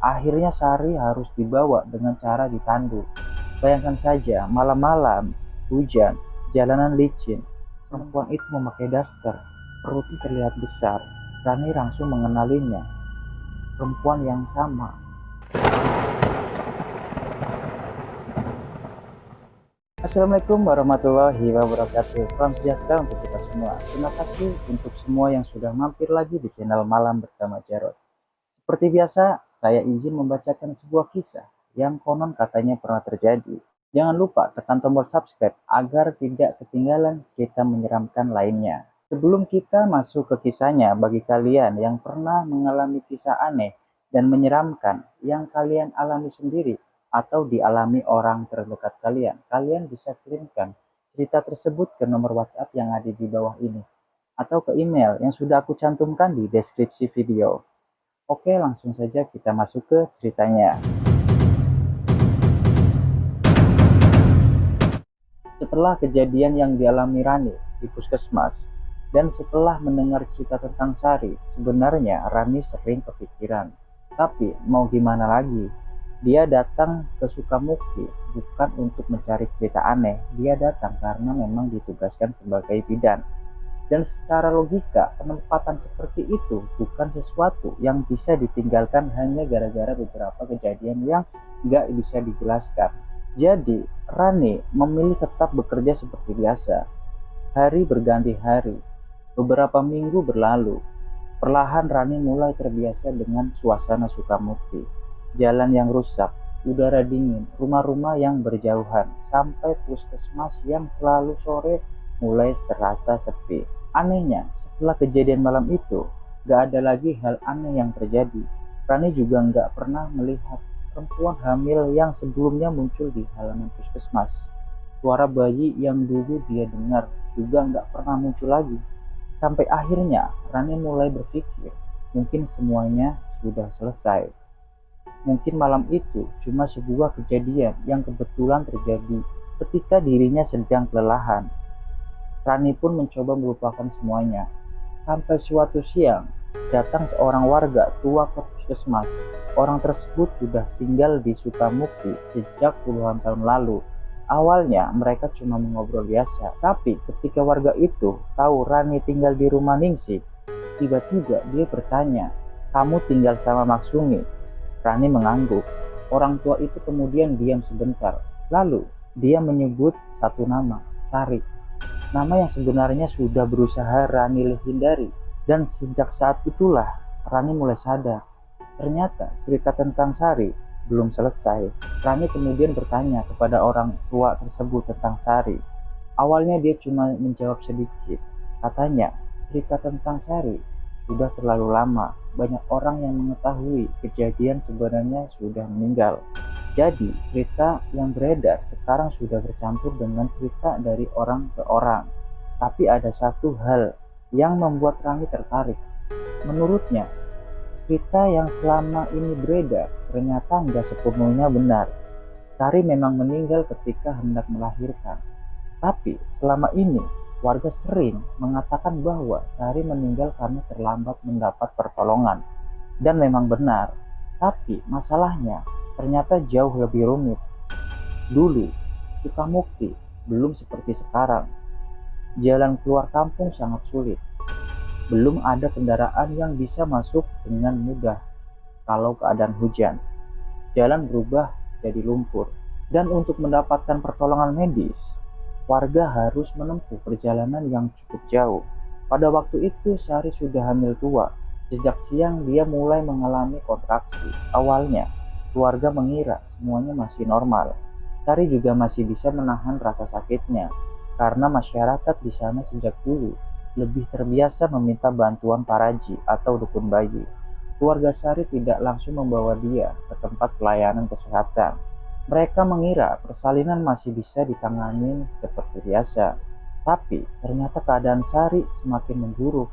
Akhirnya Sari harus dibawa dengan cara ditandu. Bayangkan saja, malam-malam, hujan, jalanan licin. Perempuan itu memakai daster, perutnya terlihat besar. Rani langsung mengenalinya, perempuan yang sama. Assalamualaikum warahmatullahi wabarakatuh. Salam sejahtera untuk kita semua. Terima kasih untuk semua yang sudah mampir lagi di channel Malam Bersama Jarod. Seperti biasa, saya izin membacakan sebuah kisah yang konon katanya pernah terjadi. Jangan lupa tekan tombol subscribe agar tidak ketinggalan cerita menyeramkan lainnya. Sebelum kita masuk ke kisahnya, bagi kalian yang pernah mengalami kisah aneh dan menyeramkan yang kalian alami sendiri atau dialami orang terdekat kalian, kalian bisa kirimkan cerita tersebut ke nomor WhatsApp yang ada di bawah ini atau ke email yang sudah aku cantumkan di deskripsi video. Oke, langsung saja kita masuk ke ceritanya. Setelah kejadian yang dialami Rani di puskesmas, dan setelah mendengar cerita tentang Sari, sebenarnya Rani sering kepikiran. Tapi mau gimana lagi? Dia datang ke Sukamukti bukan untuk mencari cerita aneh, dia datang karena memang ditugaskan sebagai bidan. Dan secara logika, penempatan seperti itu bukan sesuatu yang bisa ditinggalkan hanya gara-gara beberapa kejadian yang nggak bisa dijelaskan. Jadi, Rani memilih tetap bekerja seperti biasa. Hari berganti hari, beberapa minggu berlalu. Perlahan Rani mulai terbiasa dengan suasana Sukamukti. Jalan yang rusak, udara dingin, rumah-rumah yang berjauhan, sampai puskesmas yang selalu sore mulai terasa sepi. Anehnya, setelah kejadian malam itu, gak ada lagi hal aneh yang terjadi. Rani juga gak pernah melihat perempuan hamil yang sebelumnya muncul di halaman puskesmas. Suara bayi yang dulu dia dengar juga gak pernah muncul lagi. Sampai akhirnya Rani mulai berpikir, mungkin semuanya sudah selesai. Mungkin malam itu cuma sebuah kejadian yang kebetulan terjadi ketika dirinya sedang kelelahan. Rani pun mencoba melupakan semuanya. Sampai suatu siang, datang seorang warga tua ke puskesmas. Orang tersebut sudah tinggal di Sukamukti sejak puluhan tahun lalu. Awalnya mereka cuma mengobrol biasa, tapi ketika warga itu tahu Rani tinggal di rumah Ningsih, tiba-tiba dia bertanya, "Kamu tinggal sama Maksumi?" Rani mengangguk. Orang tua itu kemudian diam sebentar. Lalu dia menyebut satu nama, Sari. Nama yang sebenarnya sudah berusaha Rani hindari. Dan sejak saat itulah Rani mulai sadar. Ternyata cerita tentang Sari belum selesai. Rani kemudian bertanya kepada orang tua tersebut tentang Sari. Awalnya dia cuma menjawab sedikit. Katanya, cerita tentang Sari sudah terlalu lama. Banyak orang yang mengetahui kejadian sebenarnya sudah meninggal. Jadi, cerita yang beredar sekarang sudah bercampur dengan cerita dari orang ke orang. Tapi ada satu hal yang membuat Rani tertarik. Menurutnya, cerita yang selama ini beredar ternyata nggak sepenuhnya benar. Sari memang meninggal ketika hendak melahirkan. Tapi selama ini warga sering mengatakan bahwa Sari meninggal karena terlambat mendapat pertolongan. Dan memang benar. Tapi masalahnya ternyata jauh lebih rumit. Dulu, Sukamukti belum seperti sekarang. Jalan keluar kampung sangat sulit. Belum ada kendaraan yang bisa masuk dengan mudah kalau keadaan hujan. Jalan berubah jadi lumpur. Dan untuk mendapatkan pertolongan medis, warga harus menempuh perjalanan yang cukup jauh. Pada waktu itu Sari sudah hamil tua. Sejak siang dia mulai mengalami kontraksi. Awalnya, keluarga mengira semuanya masih normal. Sari juga masih bisa menahan rasa sakitnya, karena masyarakat di sana sejak dulu lebih terbiasa meminta bantuan paraji atau dukun bayi. Keluarga Sari tidak langsung membawa dia ke tempat pelayanan kesehatan. Mereka mengira persalinan masih bisa ditangani seperti biasa. Tapi ternyata keadaan Sari semakin memburuk.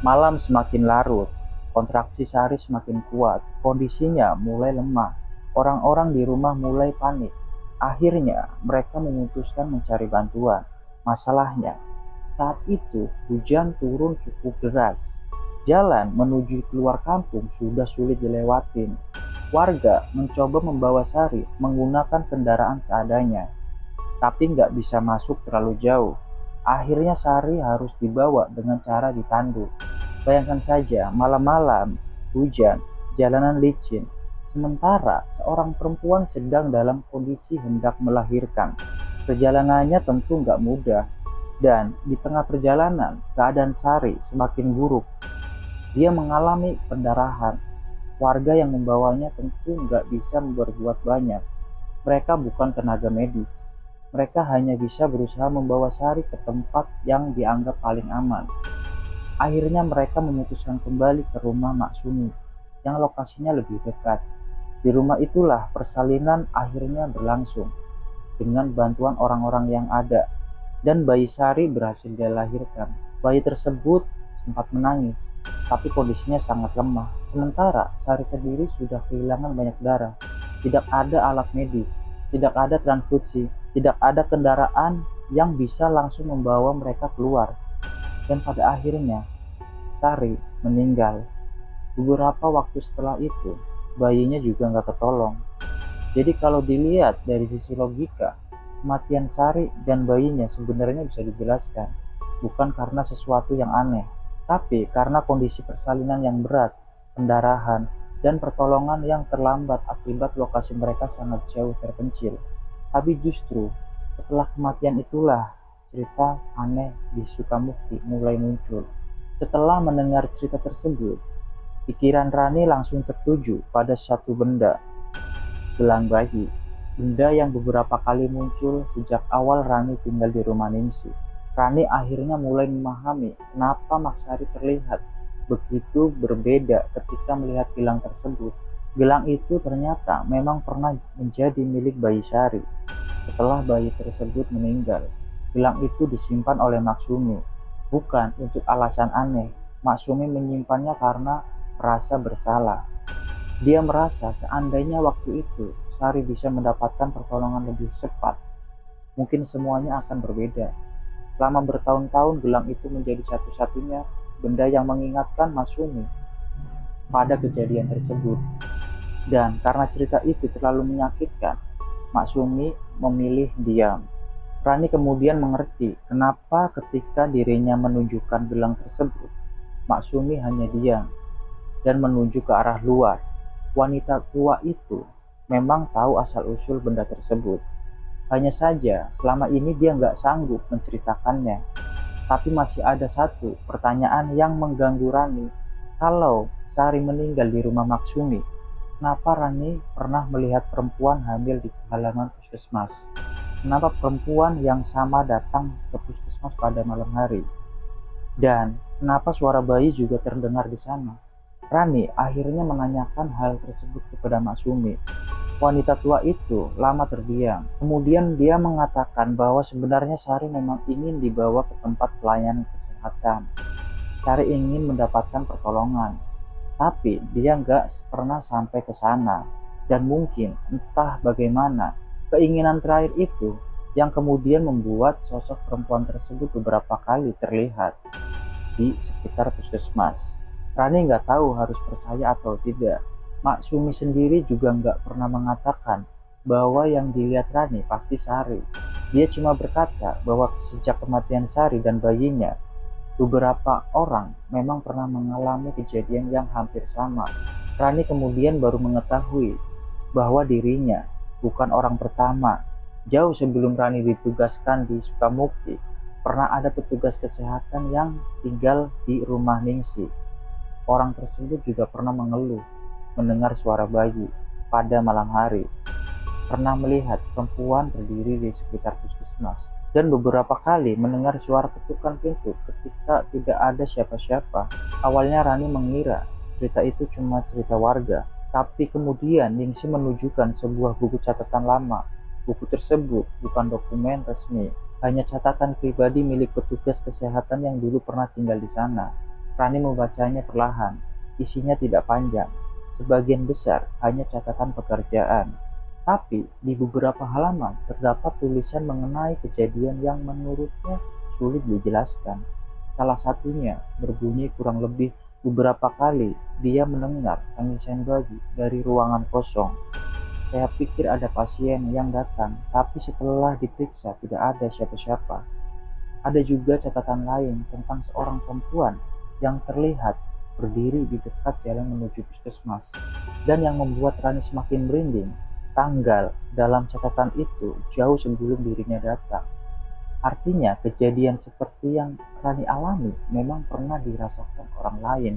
Malam semakin larut. Kontraksi Sari semakin kuat. Kondisinya mulai lemah. Orang-orang di rumah mulai panik. Akhirnya mereka memutuskan mencari bantuan. Masalahnya, saat itu hujan turun cukup deras. Jalan menuju keluar kampung sudah sulit dilewatin. Warga mencoba membawa Sari menggunakan kendaraan seadanya, tapi nggak bisa masuk terlalu jauh. Akhirnya Sari harus dibawa dengan cara ditandu. Bayangkan saja, malam-malam, hujan, jalanan licin, sementara seorang perempuan sedang dalam kondisi hendak melahirkan. Perjalanannya tentu nggak mudah, dan di tengah perjalanan, keadaan Sari semakin buruk. Dia mengalami pendarahan. Warga yang membawanya tentu nggak bisa berbuat banyak. Mereka bukan tenaga medis. Mereka hanya bisa berusaha membawa Sari ke tempat yang dianggap paling aman. Akhirnya mereka memutuskan kembali ke rumah Maksumi yang lokasinya lebih dekat. Di rumah itulah persalinan akhirnya berlangsung dengan bantuan orang-orang yang ada, dan bayi Sari berhasil dilahirkan. Bayi tersebut sempat menangis, tapi kondisinya sangat lemah. Sementara Sari sendiri sudah kehilangan banyak darah. Tidak ada alat medis, tidak ada transfusi, tidak ada kendaraan yang bisa langsung membawa mereka keluar. Dan pada akhirnya Sari meninggal. Beberapa waktu setelah itu, bayinya juga nggak ketolong. Jadi kalau dilihat dari sisi logika, kematian Sari dan bayinya sebenarnya bisa dijelaskan, bukan karena sesuatu yang aneh, tapi karena kondisi persalinan yang berat, pendarahan, dan pertolongan yang terlambat akibat lokasi mereka sangat jauh terpencil. Tapi justru setelah kematian itulah cerita aneh di Sukamukti mulai muncul. Setelah mendengar cerita tersebut, pikiran Rani langsung tertuju pada satu benda, gelang bayi. Benda yang beberapa kali muncul sejak awal Rani tinggal di rumah Ningsi. Rani akhirnya mulai memahami kenapa Maksari terlihat begitu berbeda ketika melihat gelang tersebut. Gelang itu ternyata memang pernah menjadi milik bayi Sari. Setelah bayi tersebut meninggal, gelang itu disimpan oleh Maksumi. Bukan untuk alasan aneh, Maksumi menyimpannya karena merasa bersalah. Dia merasa seandainya waktu itu Sari bisa mendapatkan pertolongan lebih cepat, mungkin semuanya akan berbeda. Selama bertahun-tahun, gelang itu menjadi satu-satunya benda yang mengingatkan Matsumi pada kejadian tersebut. Dan karena cerita itu terlalu menyakitkan, Matsumi memilih diam. Rani kemudian mengerti kenapa ketika dirinya menunjukkan gelang tersebut, Matsumi hanya diam dan menunjuk ke arah luar. Wanita tua itu memang tahu asal-usul benda tersebut. Hanya saja selama ini dia nggak sanggup menceritakannya. Tapi masih ada satu pertanyaan yang mengganggu Rani. Kalau Sari meninggal di rumah Maksumi, kenapa Rani pernah melihat perempuan hamil di halaman puskesmas? Kenapa perempuan yang sama datang ke puskesmas pada malam hari? Dan kenapa suara bayi juga terdengar di sana? Rani akhirnya menanyakan hal tersebut kepada Matsumi. Wanita tua itu lama terdiam. Kemudian dia mengatakan bahwa sebenarnya Sari memang ingin dibawa ke tempat pelayanan kesehatan. Sari ingin mendapatkan pertolongan, tapi dia nggak pernah sampai ke sana. Dan mungkin entah bagaimana, keinginan terakhir itu yang kemudian membuat sosok perempuan tersebut beberapa kali terlihat di sekitar puskesmas. Rani nggak tahu harus percaya atau tidak. Maksumi sendiri juga nggak pernah mengatakan bahwa yang dilihat Rani pasti Sari. Dia cuma berkata bahwa sejak kematian Sari dan bayinya, beberapa orang memang pernah mengalami kejadian yang hampir sama. Rani kemudian baru mengetahui bahwa dirinya bukan orang pertama. Jauh sebelum Rani ditugaskan di Sukamukti, pernah ada petugas kesehatan yang tinggal di rumah Ningsi. Orang tersebut juga pernah mengeluh mendengar suara bayi pada malam hari, pernah melihat perempuan berdiri di sekitar puskesmas, dan beberapa kali mendengar suara ketukan pintu ketika tidak ada siapa-siapa. Awalnya Rani mengira cerita itu cuma cerita warga, tapi kemudian Ningsi menunjukkan sebuah buku catatan lama. Buku tersebut bukan dokumen resmi, hanya catatan pribadi milik petugas kesehatan yang dulu pernah tinggal di sana. Rani membacanya perlahan. Isinya tidak panjang, sebagian besar hanya catatan pekerjaan. Tapi di beberapa halaman terdapat tulisan mengenai kejadian yang menurutnya sulit dijelaskan. Salah satunya berbunyi kurang lebih Beberapa kali dia mendengar tangisan bayi dari ruangan kosong. Saya pikir ada pasien yang datang, tapi setelah diperiksa tidak ada siapa-siapa. Ada juga catatan lain tentang seorang perempuan yang terlihat berdiri di dekat jalan menuju puskesmas. Dan yang membuat Rani semakin merinding, tanggal dalam catatan itu jauh sebelum dirinya datang. Artinya kejadian seperti yang Rani alami memang pernah dirasakan orang lain.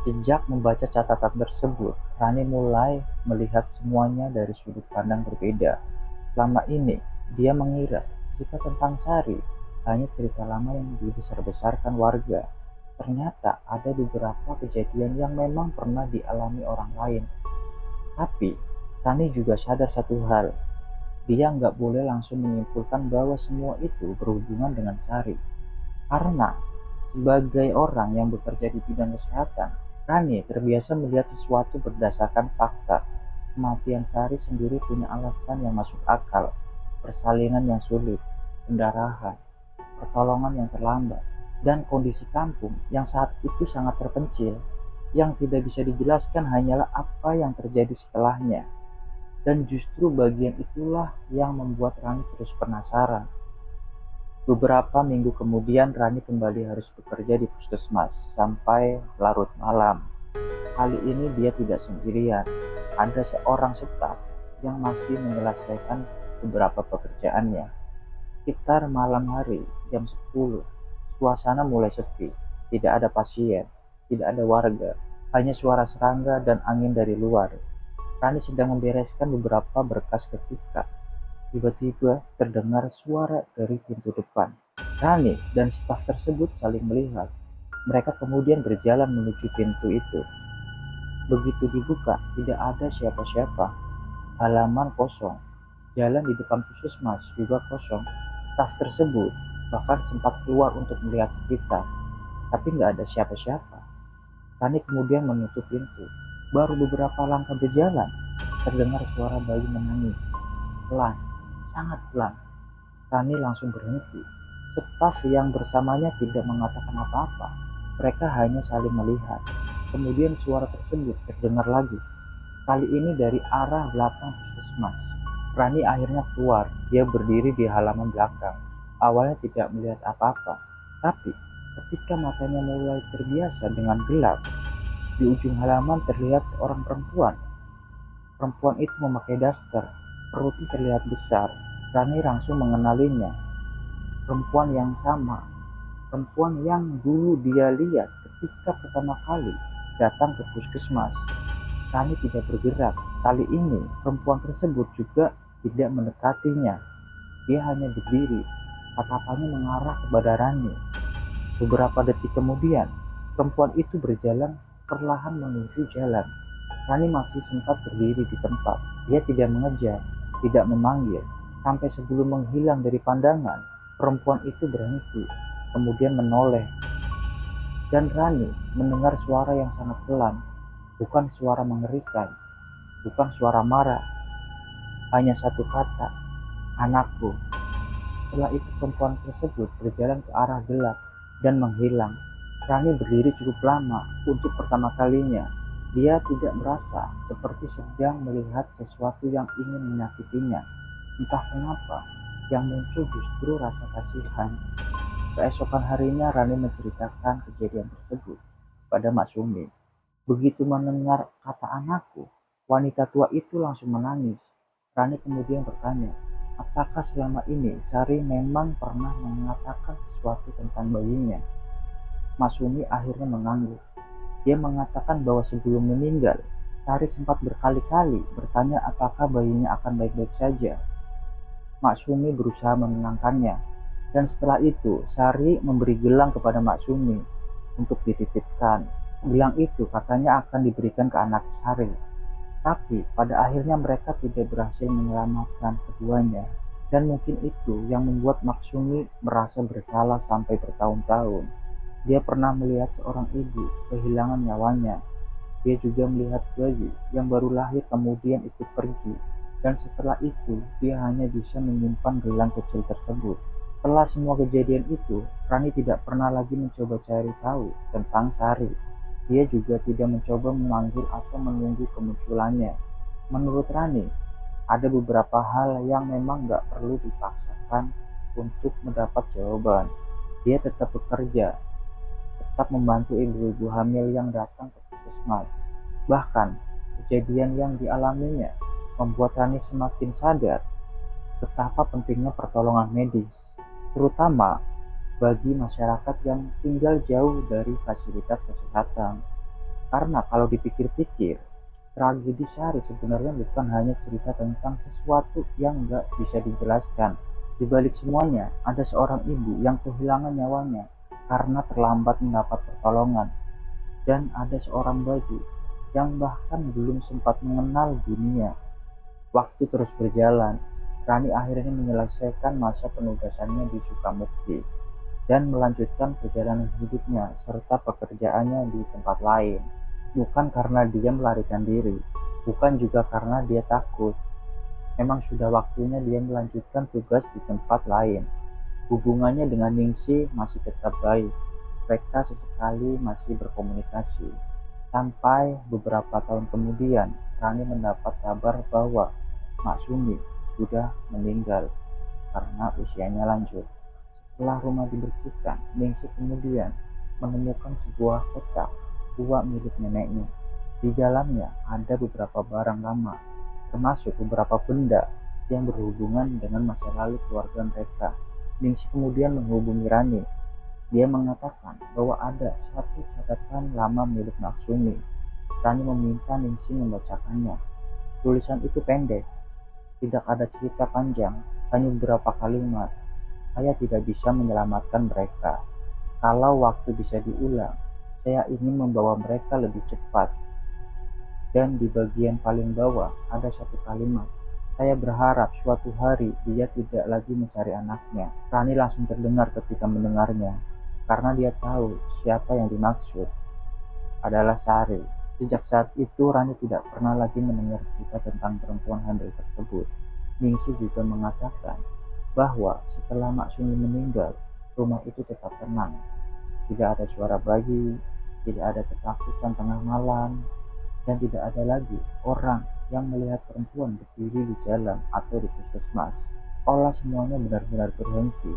Sejak membaca catatan tersebut, Rani mulai melihat semuanya dari sudut pandang berbeda. Selama ini, dia mengira cerita tentang Sari hanya cerita lama yang dibesar-besarkan warga. Ternyata ada beberapa kejadian yang memang pernah dialami orang lain. Tapi, Rani juga sadar satu hal. Dia nggak boleh langsung menyimpulkan bahwa semua itu berhubungan dengan Sari. Karena sebagai orang yang bekerja di bidang kesehatan, Rani terbiasa melihat sesuatu berdasarkan fakta. Kematian Sari sendiri punya alasan yang masuk akal, persalinan yang sulit, pendarahan, pertolongan yang terlambat, dan kondisi kampung yang saat itu sangat terpencil. Yang tidak bisa dijelaskan hanyalah apa yang terjadi setelahnya. Dan justru bagian itulah yang membuat Rani terus penasaran. Beberapa minggu kemudian Rani kembali harus bekerja di puskesmas sampai larut malam. Kali ini dia tidak sendirian. Ada seorang staf yang masih menyelesaikan beberapa pekerjaannya. Sekitar malam hari, jam 10, suasana mulai sepi. Tidak ada pasien, tidak ada warga, hanya suara serangga dan angin dari luar. Rani sedang membereskan beberapa berkas ketika tiba-tiba terdengar suara dari pintu depan. Rani dan staf tersebut saling melihat. Mereka kemudian berjalan menuju pintu itu. Begitu dibuka, tidak ada siapa-siapa. Halaman kosong. Jalan di depan puskesmas juga kosong. Staf tersebut bahkan sempat keluar untuk melihat sekitar, tapi nggak ada siapa-siapa. Rani kemudian menutup pintu. Baru beberapa langkah berjalan, terdengar suara bayi menangis. Pelan, sangat pelan. Rani langsung berhenti. Staf yang bersamanya tidak mengatakan apa-apa. Mereka hanya saling melihat. Kemudian suara tersebut terdengar lagi. Kali ini dari arah belakang puskesmas. Rani akhirnya keluar. Dia berdiri di halaman belakang. Awalnya tidak melihat apa-apa. Tapi ketika matanya mulai terbiasa dengan gelap, di ujung halaman terlihat seorang perempuan. Perempuan itu memakai daster. Perutnya terlihat besar. Rani langsung mengenalinya. Perempuan yang sama. Perempuan yang dulu dia lihat ketika pertama kali datang ke puskesmas. Rani tidak bergerak. Kali ini perempuan tersebut juga tidak mendekatinya. Dia hanya berdiri. Tatapannya mengarah kepada Rani. Beberapa detik kemudian, perempuan itu berjalan perlahan menuju jalan. Rani masih sempat berdiri di tempat. Dia tidak mengejar, tidak memanggil. Sampai sebelum menghilang dari pandangan, perempuan itu berhenti, kemudian menoleh. Dan Rani mendengar suara yang sangat pelan. Bukan suara mengerikan, bukan suara marah. Hanya satu kata, anakku. Setelah itu perempuan tersebut berjalan ke arah gelap dan menghilang. Rani berdiri cukup lama untuk pertama kalinya. Dia tidak merasa seperti sedang melihat sesuatu yang ingin menyakitinya. Entah kenapa, yang muncul justru rasa kasihan. Keesokan harinya Rani menceritakan kejadian tersebut pada Mak Sumi. Begitu mendengar kata anakku, wanita tua itu langsung menangis. Rani kemudian bertanya, apakah selama ini Sari memang pernah mengatakan sesuatu tentang bayinya? Masumi akhirnya mengangguk. Dia mengatakan bahwa sebelum meninggal, Sari sempat berkali-kali bertanya apakah bayinya akan baik-baik saja. Maksumi berusaha menenangkannya, dan setelah itu Sari memberi gelang kepada Maksumi untuk dititipkan. Gelang itu katanya akan diberikan ke anak Sari, tapi pada akhirnya mereka tidak berhasil menyelamatkan keduanya. Dan mungkin itu yang membuat Maksumi merasa bersalah sampai bertahun-tahun. Dia pernah melihat seorang ibu kehilangan nyawanya. Dia juga melihat bayi yang baru lahir kemudian ikut pergi. Dan setelah itu, dia hanya bisa menyimpan gelang kecil tersebut. Setelah semua kejadian itu, Rani tidak pernah lagi mencoba cari tahu tentang Sari. Dia juga tidak mencoba memanggil atau menunggu kemunculannya. Menurut Rani, ada beberapa hal yang memang nggak perlu dipaksakan untuk mendapat jawaban. Dia tetap bekerja, tetap membantu ibu-ibu hamil yang datang ke puskesmas. Bahkan, kejadian yang dialaminya membuat Rani semakin sadar betapa pentingnya pertolongan medis, terutama bagi masyarakat yang tinggal jauh dari fasilitas kesehatan. Karena kalau dipikir-pikir, tragedi Sari sebenarnya bukan hanya cerita tentang sesuatu yang nggak bisa dijelaskan. Di balik semuanya, ada seorang ibu yang kehilangan nyawanya karena terlambat mendapat pertolongan, dan ada seorang bayi yang bahkan belum sempat mengenal dunia. Waktu terus berjalan, Rani akhirnya menyelesaikan masa penugasannya di Sukamukti dan melanjutkan perjalanan hidupnya serta pekerjaannya di tempat lain. Bukan karena dia melarikan diri, bukan juga karena dia takut. Memang sudah waktunya dia melanjutkan tugas di tempat lain. Hubungannya dengan Ningsih masih tetap baik. Mereka sesekali masih berkomunikasi. Sampai beberapa tahun kemudian, Rani mendapat kabar bahwa Mak Sumi sudah meninggal karena usianya lanjut. Setelah rumah dibersihkan, Ningsih kemudian menemukan sebuah kotak tua milik neneknya. Di dalamnya ada beberapa barang lama, termasuk beberapa benda yang berhubungan dengan masa lalu keluarga mereka. Ningsih kemudian menghubungi Rani. Dia mengatakan bahwa ada satu catatan lama milik Maksumi. Rani meminta Ningsih membacakannya. Tulisan itu pendek, tidak ada cerita panjang, hanya beberapa kalimat. Saya tidak bisa menyelamatkan mereka. Kalau waktu bisa diulang, saya ingin membawa mereka lebih cepat. Dan di bagian paling bawah ada satu kalimat. Saya berharap suatu hari dia tidak lagi mencari anaknya. Rani langsung terdengar ketika mendengarnya, karena dia tahu siapa yang dimaksud adalah Sari. Sejak saat itu Rani tidak pernah lagi mendengar cerita tentang perempuan hamil tersebut. Ningsih juga mengatakan bahwa setelah Maksumi meninggal, rumah itu tetap tenang. Tidak ada suara bayi, tidak ada ketakutan tengah malam, dan tidak ada lagi orang yang melihat perempuan berdiri di jalan atau di puskesmas. Olah semuanya benar-benar berhenti.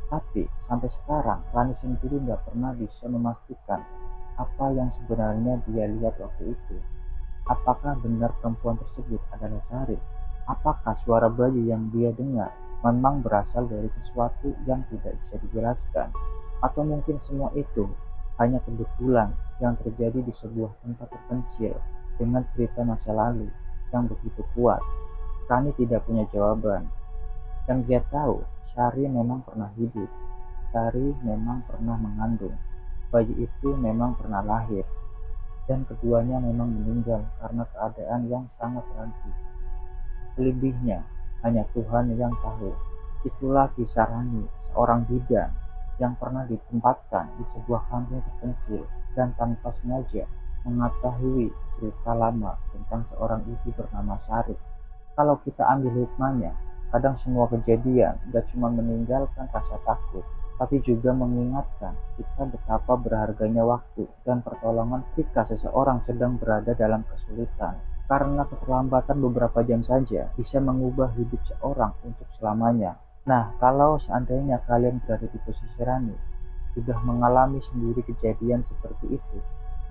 Tapi sampai sekarang Rani sendiri nggak pernah bisa memastikan apa yang sebenarnya dia lihat waktu itu. Apakah benar perempuan tersebut adalah Sari? Apakah suara bayi yang dia dengar memang berasal dari sesuatu yang tidak bisa dijelaskan? Atau mungkin semua itu hanya kebetulan yang terjadi di sebuah tempat terpencil dengan cerita masa lalu yang begitu kuat? Rani tidak punya jawaban. Yang dia tahu, Sari memang pernah hidup. Sari memang pernah mengandung. Bayi itu memang pernah lahir. Dan keduanya memang meninggal karena keadaan yang sangat tragis. Selebihnya, hanya Tuhan yang tahu. Itulah kisah Rani, seorang bidan yang pernah ditempatkan di sebuah kampung terpencil dan tanpa sengaja mengetahui cerita lama tentang seorang ibu bernama Sari. Kalau kita ambil hikmahnya, kadang semua kejadian gak cuma meninggalkan rasa takut, tapi juga mengingatkan kita betapa berharganya waktu dan pertolongan ketika seseorang sedang berada dalam kesulitan. Karena keterlambatan beberapa jam saja bisa mengubah hidup seorang untuk selamanya. Nah, kalau seandainya kalian berada di posisi Rani, sudah mengalami sendiri kejadian seperti itu,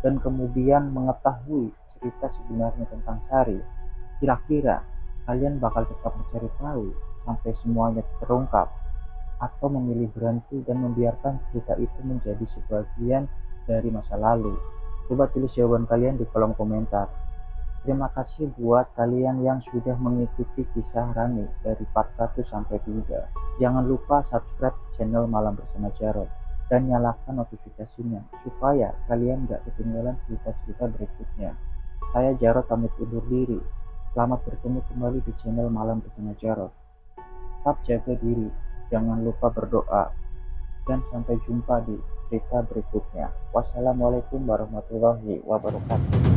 dan kemudian mengetahui cerita sebenarnya tentang Sari, kira-kira kalian bakal tetap mencari tahu sampai semuanya terungkap, atau memilih berhenti dan membiarkan cerita itu menjadi sebagian dari masa lalu? Coba tulis jawaban kalian di kolom komentar. Terima kasih buat kalian yang sudah mengikuti kisah Rani dari part 1 sampai 3. Jangan lupa subscribe channel Malam Bersama Jarod dan nyalakan notifikasinya supaya kalian gak ketinggalan cerita-cerita berikutnya. Saya Jarod pamit undur diri. Selamat bertemu kembali di channel Malam Bersama Jarod. Tetap jaga diri, jangan lupa berdoa, dan sampai jumpa di cerita berikutnya. Wassalamualaikum warahmatullahi wabarakatuh.